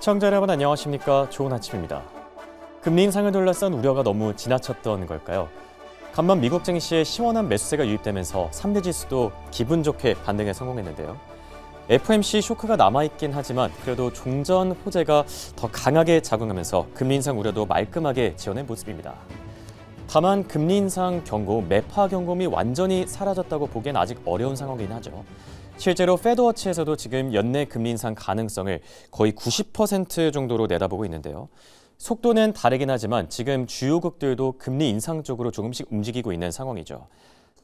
시청자 여러분 안녕하십니까? 좋은 아침입니다. 금리 인상을 둘러싼 우려가 너무 지나쳤던 걸까요? 간밤 미국 증시에 시원한 매수세가 유입되면서 3대 지수도 기분 좋게 반등에 성공했는데요. FOMC 쇼크가 남아있긴 하지만 그래도 종전 호재가 더 강하게 작용하면서 금리 인상 우려도 말끔하게 지어낸 모습입니다. 다만 금리 인상 경고, 매파 경고음이 완전히 사라졌다고 보기엔 아직 어려운 상황이긴 하죠. 실제로 패드워치에서도 지금 연내 금리 인상 가능성을 거의 90% 정도로 내다보고 있는데요. 속도는 다르긴 하지만 지금 주요국들도 금리 인상 쪽으로 조금씩 움직이고 있는 상황이죠.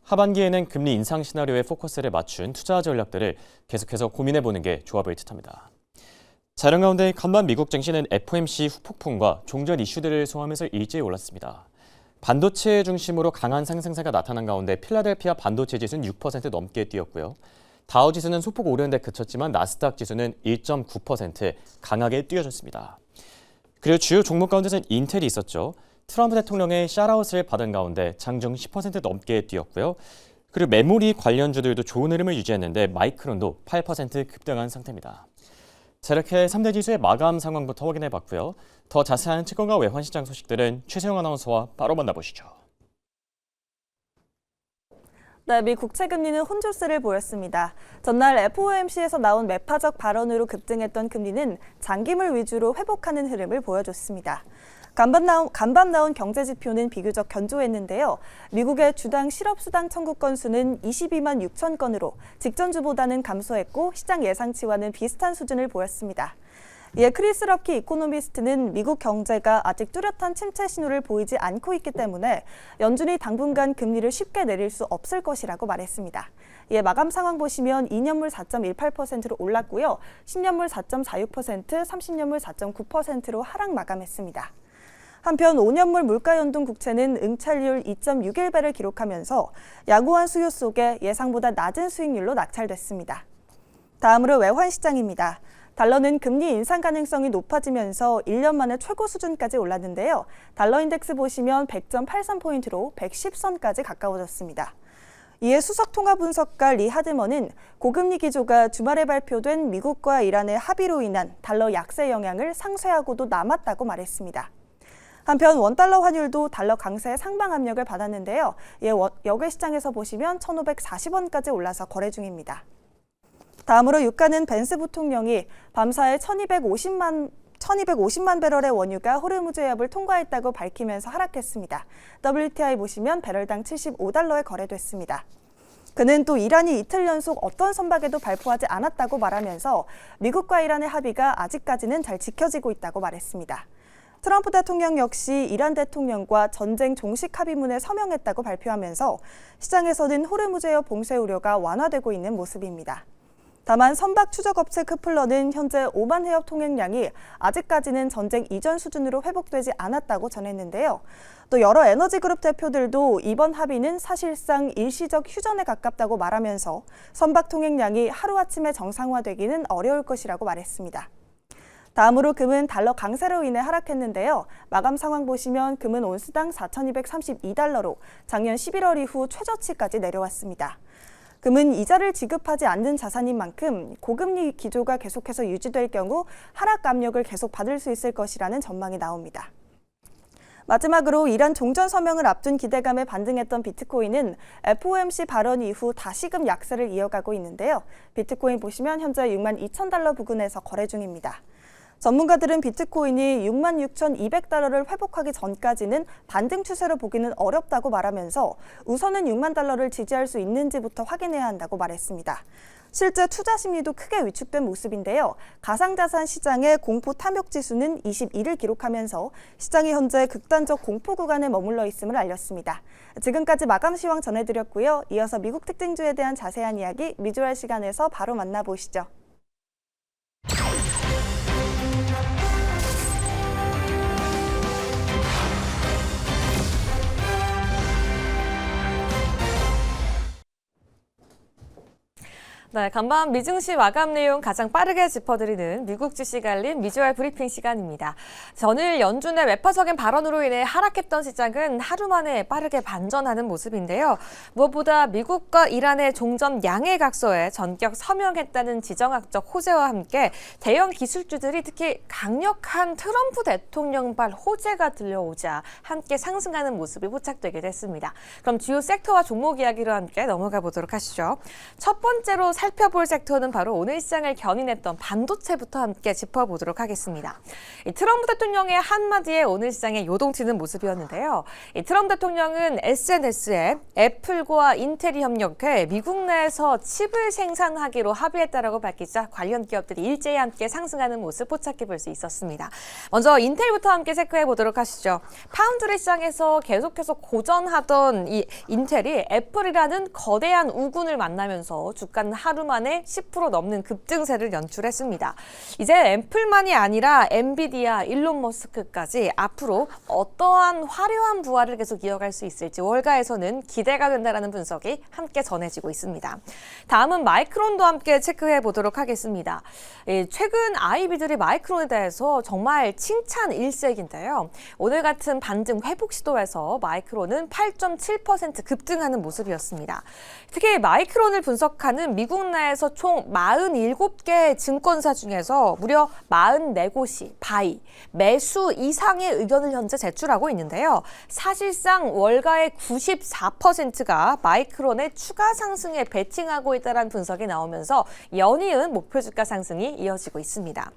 하반기에는 금리 인상 시나리오에 포커스를 맞춘 투자 전략들을 계속해서 고민해보는 게 좋아 보일 듯합니다. 자령 가운데 간밤 미국 증시는 FOMC 후폭풍과 종전 이슈들을 소화하면서 일제히 올랐습니다. 반도체 중심으로 강한 상승세가 나타난 가운데 필라델피아 반도체 지수는 6% 넘게 뛰었고요. 다우 지수는 소폭 오르는 데 그쳤지만 나스닥 지수는 1.9% 강하게 뛰어줬습니다. 그리고 주요 종목 가운데서는 인텔이 있었죠. 트럼프 대통령의 샷아웃을 받은 가운데 장중 10% 넘게 뛰었고요. 그리고 메모리 관련주들도 좋은 흐름을 유지했는데 마이크론도 8% 급등한 상태입니다. 자, 이렇게 3대 지수의 마감 상황부터 확인해봤고요. 더 자세한 채권과 외환시장 소식들은 최세영 아나운서와 바로 만나보시죠. 네, 미 국채 금리는 혼조세를 보였습니다. 전날 FOMC에서 나온 매파적 발언으로 급등했던 금리는 장기물 위주로 회복하는 흐름을 보여줬습니다. 간밤 나온 경제 지표는 비교적 견조했는데요. 미국의 주당 실업수당 청구 건수는 22만 6천 건으로 직전주보다는 감소했고 시장 예상치와는 비슷한 수준을 보였습니다. 이에 크리스 럭키 이코노미스트는 미국 경제가 아직 뚜렷한 침체 신호를 보이지 않고 있기 때문에 연준이 당분간 금리를 쉽게 내릴 수 없을 것이라고 말했습니다. 이에 마감 상황 보시면 2년물 4.18%로 올랐고요. 10년물 4.46%, 30년물 4.9%로 하락 마감했습니다. 한편 5년물 물가연동 국채는 응찰률 2.61배를 기록하면서 양호한 수요 속에 예상보다 낮은 수익률로 낙찰됐습니다. 다음으로 외환시장입니다. 달러는 금리 인상 가능성이 높아지면서 1년 만에 최고 수준까지 올랐는데요. 달러 인덱스 보시면 100.83포인트로 110선까지 가까워졌습니다. 이에 수석통화분석가 리 하드먼은 고금리 기조가 주말에 발표된 미국과 이란의 합의로 인한 달러 약세 영향을 상쇄하고도 남았다고 말했습니다. 한편 원달러 환율도 달러 강세의 상방 압력을 받았는데요. 이에 역외 시장에서 보시면 1,540원까지 올라서 거래 중입니다. 다음으로 유가는 벤스 부통령이 밤사이 1250만 배럴의 원유가 호르무즈 해협을 통과했다고 밝히면서 하락했습니다. WTI 보시면 배럴당 75달러에 거래됐습니다. 그는 또 이란이 이틀 연속 어떤 선박에도 발포하지 않았다고 말하면서 미국과 이란의 합의가 아직까지는 잘 지켜지고 있다고 말했습니다. 트럼프 대통령 역시 이란 대통령과 전쟁 종식 합의문에 서명했다고 발표하면서 시장에서는 호르무즈 해협 봉쇄 우려가 완화되고 있는 모습입니다. 다만 선박 추적업체 크플러는 현재 오만 해협 통행량이 아직까지는 전쟁 이전 수준으로 회복되지 않았다고 전했는데요. 또 여러 에너지그룹 대표들도 이번 합의는 사실상 일시적 휴전에 가깝다고 말하면서 선박 통행량이 하루아침에 정상화되기는 어려울 것이라고 말했습니다. 다음으로 금은 달러 강세로 인해 하락했는데요. 마감 상황 보시면 금은 온스당 4,232달러로 작년 11월 이후 최저치까지 내려왔습니다. 금은 이자를 지급하지 않는 자산인 만큼 고금리 기조가 계속해서 유지될 경우 하락 압력을 계속 받을 수 있을 것이라는 전망이 나옵니다. 마지막으로 이란 종전 서명을 앞둔 기대감에 반등했던 비트코인은 FOMC 발언 이후 다시금 약세를 이어가고 있는데요. 비트코인 보시면 현재 6만 2천 달러 부근에서 거래 중입니다. 전문가들은 비트코인이 66,200달러를 회복하기 전까지는 반등 추세로 보기는 어렵다고 말하면서 우선은 6만 달러를 지지할 수 있는지부터 확인해야 한다고 말했습니다. 실제 투자 심리도 크게 위축된 모습인데요. 가상자산 시장의 공포 탐욕 지수는 21을 기록하면서 시장이 현재 극단적 공포 구간에 머물러 있음을 알렸습니다. 지금까지 마감 시황 전해드렸고요. 이어서 미국 특징주에 대한 자세한 이야기 미주알 시간에서 바로 만나보시죠. 네, 간밤 미증시 마감 내용 가장 빠르게 짚어드리는 미국 주식 알림 미주알 브리핑 시간입니다. 전일 연준의 외파적인 발언으로 인해 하락했던 시장은 하루 만에 빠르게 반전하는 모습인데요. 무엇보다 미국과 이란의 종전 양해 각서에 전격 서명했다는 지정학적 호재와 함께 대형 기술주들이 특히 강력한 트럼프 대통령발 호재가 들려오자 함께 상승하는 모습이 포착되게 됐습니다. 그럼 주요 섹터와 종목 이야기로 함께 넘어가 보도록 하시죠. 첫 번째로 살펴볼 섹터는 바로 오늘 시장을 견인했던 반도체부터 함께 짚어보도록 하겠습니다. 트럼프 대통령의 한마디에 오늘 시장에 요동치는 모습이었는데요. 트럼프 대통령은 SNS에 애플과 인텔이 협력해 미국 내에서 칩을 생산하기로 합의했다라고 밝히자 관련 기업들이 일제히 함께 상승하는 모습 포착해 볼 수 있었습니다. 먼저 인텔부터 함께 체크해 보도록 하시죠. 파운드리 시장에서 계속해서 고전하던 이 인텔이 애플이라는 거대한 우군을 만나면서 주가는 하루 만에 10% 넘는 급등세를 연출했습니다. 이제 애플만이 아니라 엔비디아, 일론 머스크까지 앞으로 어떠한 화려한 부활을 계속 이어갈 수 있을지 월가에서는 기대가 된다는 분석이 함께 전해지고 있습니다. 다음은 마이크론도 함께 체크해 보도록 하겠습니다. 최근 아이비들이 마이크론에 대해서 정말 칭찬 일색인데요. 오늘 같은 반등 회복 시도에서 마이크론은 8.7% 급등하는 모습이었습니다. 특히 마이크론을 분석하는 미국 내에서 총 47개 증권사 중에서 무려 44곳이 바이, 매수 이상의 의견을 현재 제출하고 있는데요. 사실상 월가의 94%가 마이크론의 추가 상승에 베팅하고 있다는 분석이 나오면서 연이은 목표 주가 상승이 이어지고 있습니다.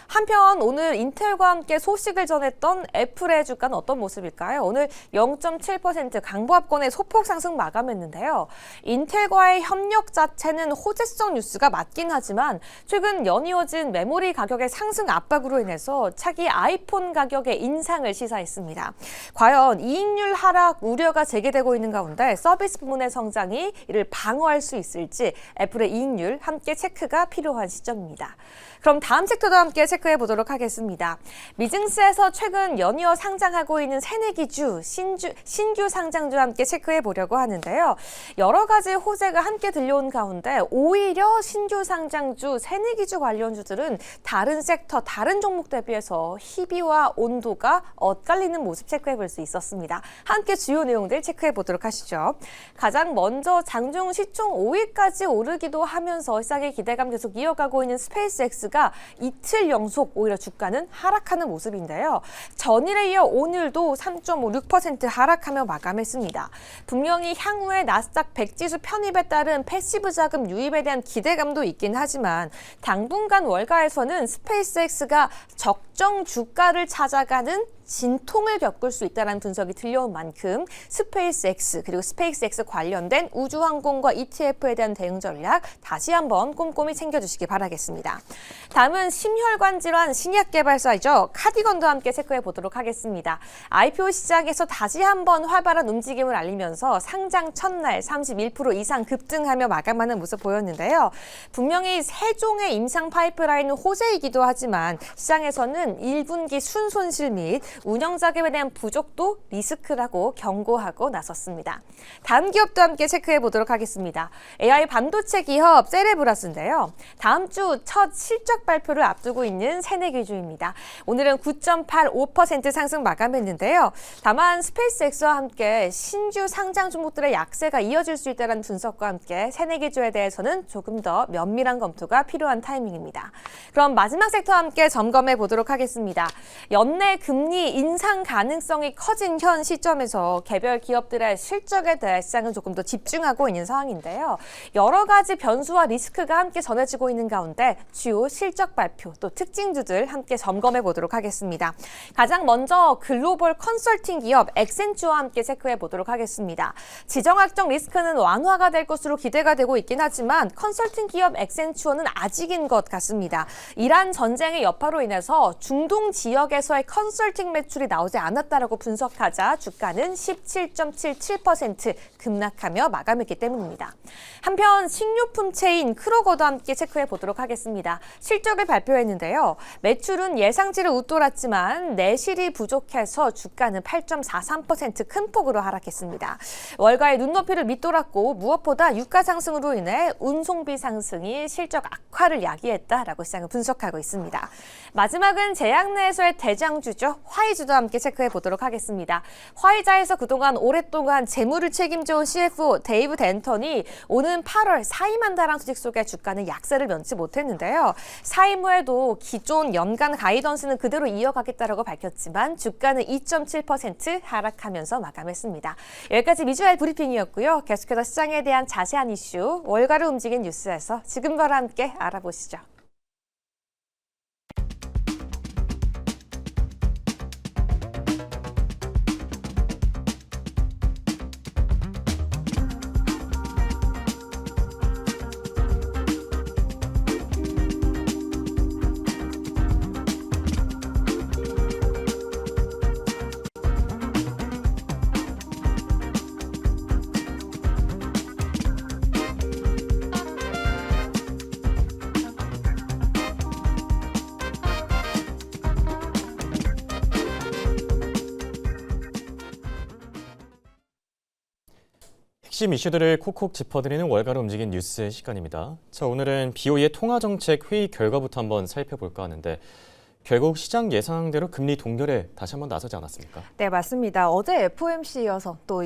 한편 오늘 인텔과 함께 소식을 전했던 애플의 주가는 어떤 모습일까요? 오늘 0.7% 강보합권의 소폭 상승 마감했는데요. 인텔과의 협력 자체는 호재성 뉴스가 맞긴 하지만 최근 연이어진 메모리 가격의 상승 압박으로 인해서 차기 아이폰 가격의 인상을 시사했습니다. 과연 이익률 하락 우려가 제기되고 있는 가운데 서비스 부문의 성장이 이를 방어할 수 있을지 애플의 이익률 함께 체크가 필요한 시점입니다. 그럼 다음 섹터도 함께 체크해 보도록 하겠습니다. 미증시에서 최근 연이어 상장하고 있는 새내기주, 신규 상장주와 함께 체크해 보려고 하는데요. 여러 가지 호재가 함께 들려온 가운데 오히려 신규 상장주, 새내기주 관련주들은 다른 섹터, 다른 종목 대비해서 희비와 온도가 엇갈리는 모습 체크해 볼 수 있었습니다. 함께 주요 내용들 체크해 보도록 하시죠. 가장 먼저 장중 시총 5위까지 오르기도 하면서 시장의 기대감 계속 이어가고 있는 스페이스X가 이틀 연속 오히려 주가는 하락하는 모습인데요. 전일에 이어 오늘도 3.56% 하락하며 마감했습니다. 분명히 향후에 나스닥 100지수 편입에 따른 패시브 자금 유입에 대한 기대감도 있긴 하지만 당분간 월가에서는 스페이스X가 적정 주가를 찾아가는 진통을 겪을 수 있다는 분석이 들려온 만큼 스페이스X 그리고 스페이스X 관련된 우주항공과 ETF에 대한 대응 전략 다시 한번 꼼꼼히 챙겨주시기 바라겠습니다. 다음은 심혈관 질환 신약 개발사이죠. 카디건도 함께 체크해 보도록 하겠습니다. IPO 시장에서 다시 한번 활발한 움직임을 알리면서 상장 첫날 31% 이상 급등하며 마감하는 모습 보였는데요. 분명히 세종의 임상 파이프라인은 호재이기도 하지만 시장에서는 1분기 순손실 및 운영 자금에 대한 부족도 리스크라고 경고하고 나섰습니다. 다음 기업도 함께 체크해 보도록 하겠습니다. AI 반도체 기업 세레브라스인데요. 다음 주 첫 실적 발표를 앞두고 있는 새내기주입니다. 오늘은 9.85% 상승 마감했는데요. 다만 스페이스X와 함께 신주 상장 종목들의 약세가 이어질 수 있다는 분석과 함께 새내기주에 대해서는 조금 더 면밀한 검토가 필요한 타이밍입니다. 그럼 마지막 섹터와 함께 점검해 보도록 하겠습니다. 연내 금리 인상 가능성이 커진 현 시점에서 개별 기업들의 실적에 대해 시장은 조금 더 집중하고 있는 상황인데요. 여러 가지 변수와 리스크가 함께 전해지고 있는 가운데 주요 실적 발표 또 특징주들 함께 점검해 보도록 하겠습니다. 가장 먼저 글로벌 컨설팅 기업 엑센추어와 함께 체크해 보도록 하겠습니다. 지정학적 리스크는 완화가 될 것으로 기대가 되고 있긴 하지만 컨설팅 기업 엑센추어는 아직인 것 같습니다. 이란 전쟁의 여파로 인해서 중동 지역에서의 컨설팅 매출이 나오지 않았다라고 분석하자 주가는 17.77% 급락하며 마감했기 때문입니다. 한편 식료품 체인 크로거도 함께 체크해 보도록 하겠습니다. 실적을 발표했는데요. 매출은 예상치를 웃돌았지만 내실이 부족해서 주가는 8.43% 큰 폭으로 하락했습니다. 월가의 눈높이를 밑돌았고 무엇보다 유가 상승으로 인해 운송비 상승이 실적 악화를 야기했다라고 시장을 분석하고 있습니다. 마지막은 제약내에서의 대장주죠. 화이주도 함께 체크해 보도록 하겠습니다. 화이자에서 그동안 오랫동안 재무를 책임져온 CFO 데이브 덴턴이 오는 8월 사임한 다랑 소식 속에 주가는 약세를 면치 못했는데요. 사임 후에도 기존 연간 가이던스는 그대로 이어가겠다라고 밝혔지만 주가는 2.7% 하락하면서 마감했습니다. 여기까지 미주알 브리핑이었고요. 계속해서 시장에 대한 자세한 이슈, 월가를 움직인 뉴스에서 지금 바로 함께 알아보시죠. 핵심 이슈들을 콕콕 짚어드리는 월가로 움직인 뉴스의 시간입니다. 자, 오늘은 BOE의 통화정책 회의 결과부터 한번 살펴볼까 하는데 결국 시장 예상대로 금리 동결에 다시 한번 나서지 않았습니까? 네, 맞습니다. 어제 FOMC여서 또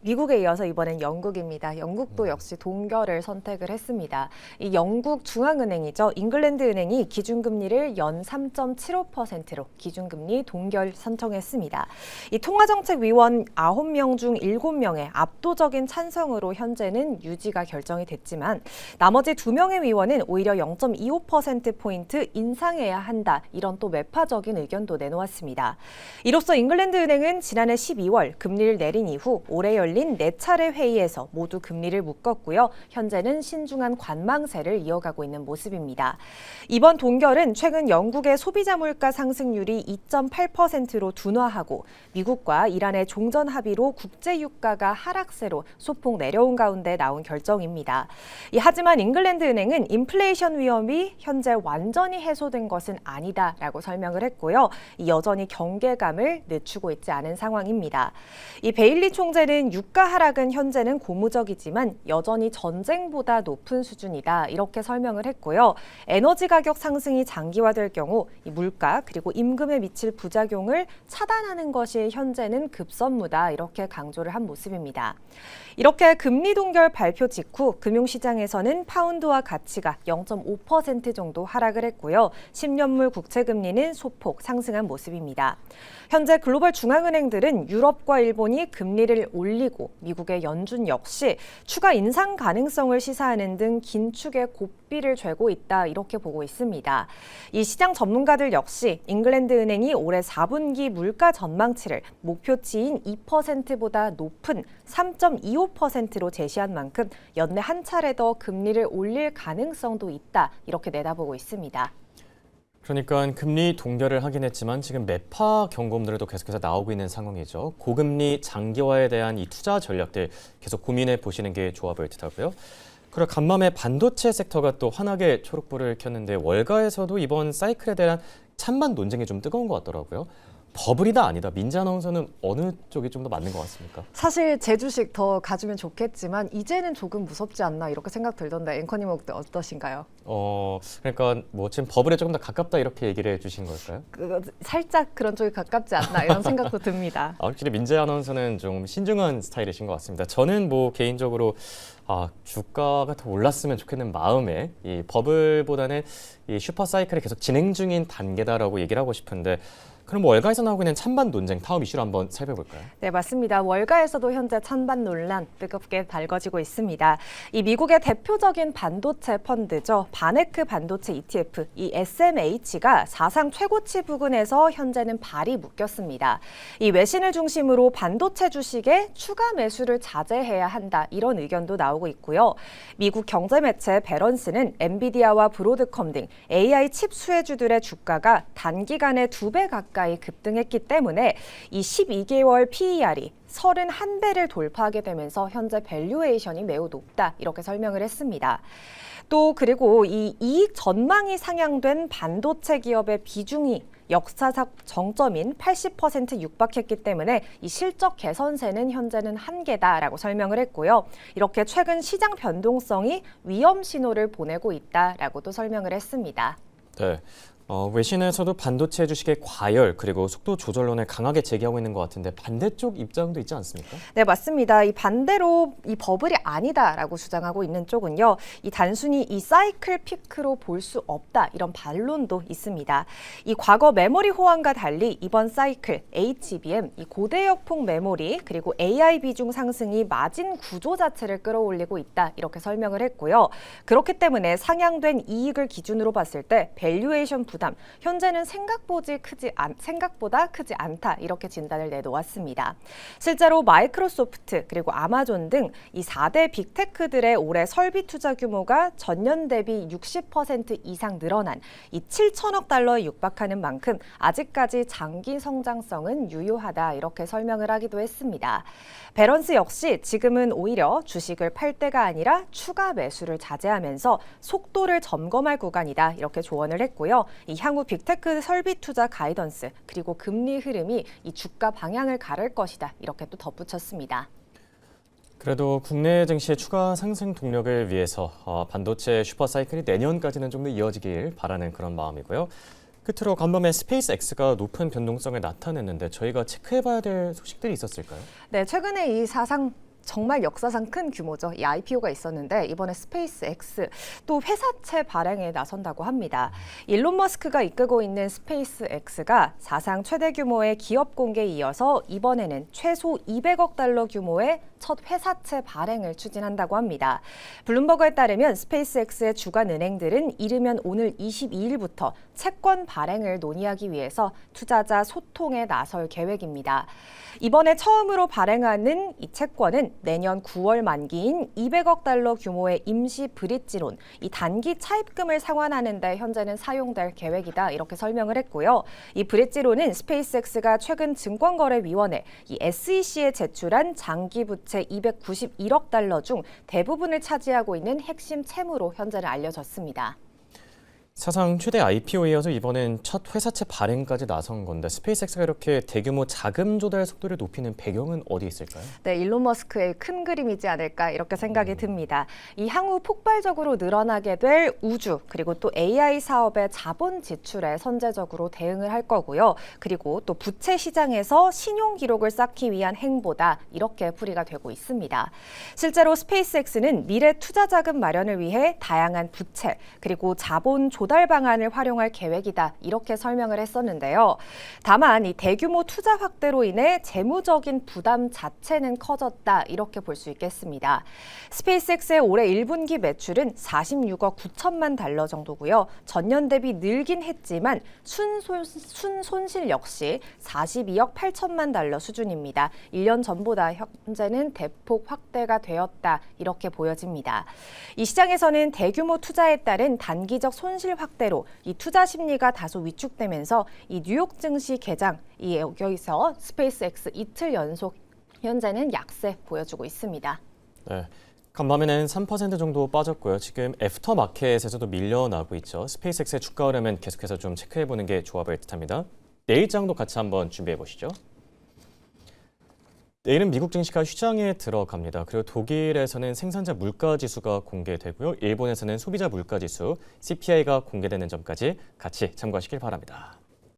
미국에 이어서 이번엔 영국입니다. 영국도 역시 동결을 선택을 했습니다. 이 영국 중앙은행이죠. 잉글랜드 은행이 기준금리를 연 3.75%로 기준금리 동결 선정했습니다. 이 통화정책위원 9명 중 7명의 압도적인 찬성으로 현재는 유지가 결정이 됐지만 나머지 2명의 위원은 오히려 0.25%포인트 인상해야 한다. 이런 또 매파적인 의견도 내놓았습니다. 이로써 잉글랜드 은행은 지난해 12월 금리를 내린 이후 올해 열린 4차례 회의에서 모두 금리를 묶었고요. 현재는 신중한 관망세를 이어가고 있는 모습입니다. 이번 동결은 최근 영국의 소비자 물가 상승률이 2.8%로 둔화하고 미국과 이란의 종전 합의로 국제 유가가 하락세로 소폭 내려온 가운데 나온 결정입니다. 하지만 잉글랜드 은행은 인플레이션 위험이 현재 완전히 해소된 것은 아니다라고 설명을 했고요. 여전히 경계감을 늦추고 있지 않은 상황입니다. 이 베일리 총재는 유가 하락은 현재는 고무적이지만 여전히 전쟁보다 높은 수준이다 이렇게 설명을 했고요. 에너지 가격 상승이 장기화될 경우 이 물가 그리고 임금에 미칠 부작용을 차단하는 것이 현재는 급선무다 이렇게 강조를 한 모습입니다. 이렇게 금리 동결 발표 직후 금융시장에서는 파운드화 가치가 0.5% 정도 하락을 했고요. 10년물 국채금리는 소폭 상승한 모습입니다. 현재 글로벌 중앙은행들은 유럽과 일본이 금리를 올리고 미국의 연준 역시 추가 인상 가능성을 시사하는 등 긴축의 고삐를 죄고 있다 이렇게 보고 있습니다. 이 시장 전문가들 역시 잉글랜드 은행이 올해 4분기 물가 전망치를 목표치인 2%보다 높은 3.25%로 제시한 만큼 연내 한 차례 더 금리를 올릴 가능성도 있다 이렇게 내다보고 있습니다. 그러니까 금리 동결을 하긴 했지만 지금 매파 경고음들도 계속해서 나오고 있는 상황이죠. 고금리 장기화에 대한 이 투자 전략들 계속 고민해 보시는 게 좋아 보일 듯하고요. 그리고 간밤에 반도체 섹터가 또 환하게 초록불을 켰는데 월가에서도 이번 사이클에 대한 찬반 논쟁이 좀 뜨거운 것 같더라고요. 버블이다 아니다. 민지 아나운서는 어느 쪽이 좀 더 맞는 것 같습니까? 사실 제 주식 더 가지면 좋겠지만 이제는 조금 무섭지 않나 이렇게 생각 들던데 앵커님 어떠신가요? 그러니까 뭐 지금 버블에 조금 더 가깝다 이렇게 얘기를 해주신 걸까요? 살짝 그런 쪽이 가깝지 않나 이런 생각도 듭니다. 확실히 민지 아나운서는 좀 신중한 스타일이신 것 같습니다. 저는 뭐 개인적으로 주가가 더 올랐으면 좋겠는 마음에 이 버블보다는 이 슈퍼 사이클이 계속 진행 중인 단계다라고 얘기를 하고 싶은데 그럼 월가에서 나오고 있는 찬반 논쟁 다음 이슈로 한번 살펴볼까요? 네, 맞습니다. 월가에서도 현재 찬반 논란 뜨겁게 달궈지고 있습니다. 이 미국의 대표적인 반도체 펀드죠. 바네크 반도체 ETF, 이 SMH가 사상 최고치 부근에서 현재는 발이 묶였습니다. 이 외신을 중심으로 반도체 주식에 추가 매수를 자제해야 한다 이런 의견도 나오고 있고요. 미국 경제 매체 배런스는 엔비디아와 브로드컴 등 AI 칩 수혜주들의 주가가 단기간에 2배 가까이 가까이 급등했기 때문에 이 12개월 PER이 31배를 돌파하게 되면서 현재 밸류에이션이 매우 높다 이렇게 설명을 했습니다. 또 그리고 이 이익 전망이 상향된 반도체 기업의 비중이 역사상 정점인 80% 육박했기 때문에 이 실적 개선세는 현재는 한계다라고 설명을 했고요. 이렇게 최근 시장 변동성이 위험 신호를 보내고 있다라고도 설명을 했습니다. 네. 외신에서도 반도체 주식의 과열 그리고 속도 조절론을 강하게 제기하고 있는 것 같은데 반대쪽 입장도 있지 않습니까? 네, 맞습니다. 이 반대로 이 버블이 아니다라고 주장하고 있는 쪽은요. 이 단순히 이 사이클 피크로 볼 수 없다 이런 반론도 있습니다. 이 과거 메모리 호황과 달리 이번 사이클 HBM 이 고대역폭 메모리 그리고 AI 비중 상승이 마진 구조 자체를 끌어올리고 있다 이렇게 설명을 했고요. 그렇기 때문에 상향된 이익을 기준으로 봤을 때 밸류에이션 부담 현재는 생각보다 크지 않다 이렇게 진단을 내놓았습니다. 실제로 마이크로소프트 그리고 아마존 등 이 4대 빅테크들의 올해 설비 투자 규모가 전년 대비 60% 이상 늘어난 이 7천억 달러에 육박하는 만큼 아직까지 장기 성장성은 유효하다 이렇게 설명을 하기도 했습니다. 배런스 역시 지금은 오히려 주식을 팔 때가 아니라 추가 매수를 자제하면서 속도를 점검할 구간이다 이렇게 조언을 했고요. 이 향후 빅테크 설비 투자 가이던스 그리고 금리 흐름이 이 주가 방향을 가를 것이다 이렇게 또 덧붙였습니다. 그래도 국내 증시의 추가 상승 동력을 위해서 반도체 슈퍼사이클이 내년까지는 좀 더 이어지길 바라는 그런 마음이고요. 끝으로 간밤에 스페이스X가 높은 변동성을 나타냈는데 저희가 체크해봐야 될 소식들이 있었을까요? 네, 최근에 이 정말 역사상 큰 규모죠. 이 IPO가 있었는데 이번에 스페이스X 또 회사채 발행에 나선다고 합니다. 일론 머스크가 이끌고 있는 스페이스X가 사상 최대 규모의 기업 공개에 이어서 이번에는 최소 200억 달러 규모의 첫 회사채 발행을 추진한다고 합니다. 블룸버그에 따르면 스페이스X의 주간 은행들은 이르면 오늘 22일부터 채권 발행을 논의하기 위해서 투자자 소통에 나설 계획입니다. 이번에 처음으로 발행하는 이 채권은 내년 9월 만기인 200억 달러 규모의 임시 브릿지론, 이 단기 차입금을 상환하는 데 현재는 사용될 계획이다 이렇게 설명을 했고요. 이 브릿지론은 스페이스X가 최근 증권거래위원회 이 SEC에 제출한 장기 부채 291억 달러 중 대부분을 차지하고 있는 핵심 채무로 현재는 알려졌습니다. 사상 최대 IPO에 이어서 이번엔 첫 회사채 발행까지 나선 건데 스페이스X가 이렇게 대규모 자금 조달 속도를 높이는 배경은 어디 있을까요? 네, 일론 머스크의 큰 그림이지 않을까 이렇게 생각이 듭니다. 이 향후 폭발적으로 늘어나게 될 우주 그리고 또 AI 사업의 자본 지출에 선제적으로 대응을 할 거고요. 그리고 또 부채 시장에서 신용 기록을 쌓기 위한 행보다 이렇게 풀이가 되고 있습니다. 실제로 스페이스X는 미래 투자 자금 마련을 위해 다양한 부채 그리고 자본 조달 방안을 활용할 계획이다 이렇게 설명을 했었는데요. 다만 이 대규모 투자 확대로 인해 재무적인 부담 자체는 커졌다 이렇게 볼 수 있겠습니다. 스페이스X의 올해 1분기 매출은 46억 9천만 달러 정도고요. 전년 대비 늘긴 했지만 순손실 역시 42억 8천만 달러 수준입니다. 1년 전보다 현재는 대폭 확대가 되었다 이렇게 보여집니다. 이 시장에서는 대규모 투자에 따른 단기적 손실 확대로 이 투자 심리가 다소 위축되면서 이 뉴욕 증시 개장 여기서 스페이스X 이틀 연속 현재는 약세 보여주고 있습니다. 네. 간밤에는 3% 정도 빠졌고요. 지금 애프터마켓에서도 밀려나고 있죠. 스페이스X의 주가 흐름은 계속해서 좀 체크해보는 게 좋아 보일 듯합니다. 내일장도 같이 한번 준비해 보시죠. 내일은 미국 증시가 휴장에 들어갑니다. 그리고 독일에서는 생산자 물가지수가 공개되고요. 일본에서는 소비자 물가지수, CPI가 공개되는 점까지 같이 참고하시길 바랍니다.